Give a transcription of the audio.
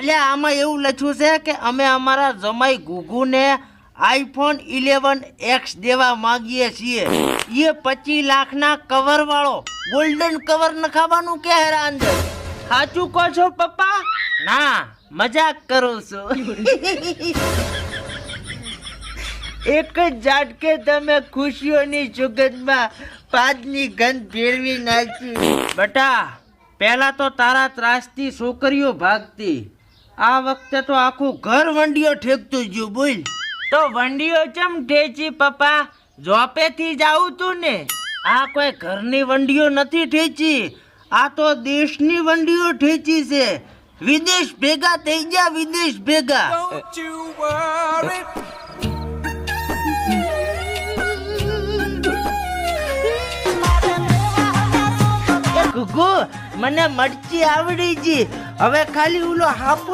એટલે આમાં એવું લખ્યું છે કે અમે અમારા જમાઈ ગુગુને આઈફોન 11X દેવા માંગીએ છીએ. એ 25 લાખના કવર વાળો ગોલ્ડન કવર નખાવાનું કે હેરા અંદર. સાચું કહો છો પપ્પા? ના, મજાક કરું છું. એક જ ઝાટકે તમે ખુશીઓની સુગંધમાં પાદની ગંધ ભેળવી નાખી. બેટા, પહેલા તો તારા ત્રાસથી છોકરીઓ ભાગતી, આ વખતે તો આખું ઘર વંડીઓ ઠેકતું ગયું. બોલ. તો વંડીઓ ચમ ઠેચી પપ્પા? જોપેથી જાવું તું ને. આ કોઈ ઘરની વંડીઓ નથી ઠેચી, આ તો દેશની વંડીઓ ઠેચી છે. વિદેશ ભેગા થઈ ગયા, વિદેશ ભેગા. ગુગુ, મને મરચી આવડી ગઈ, હવે ખાલી ઓલો હાપુ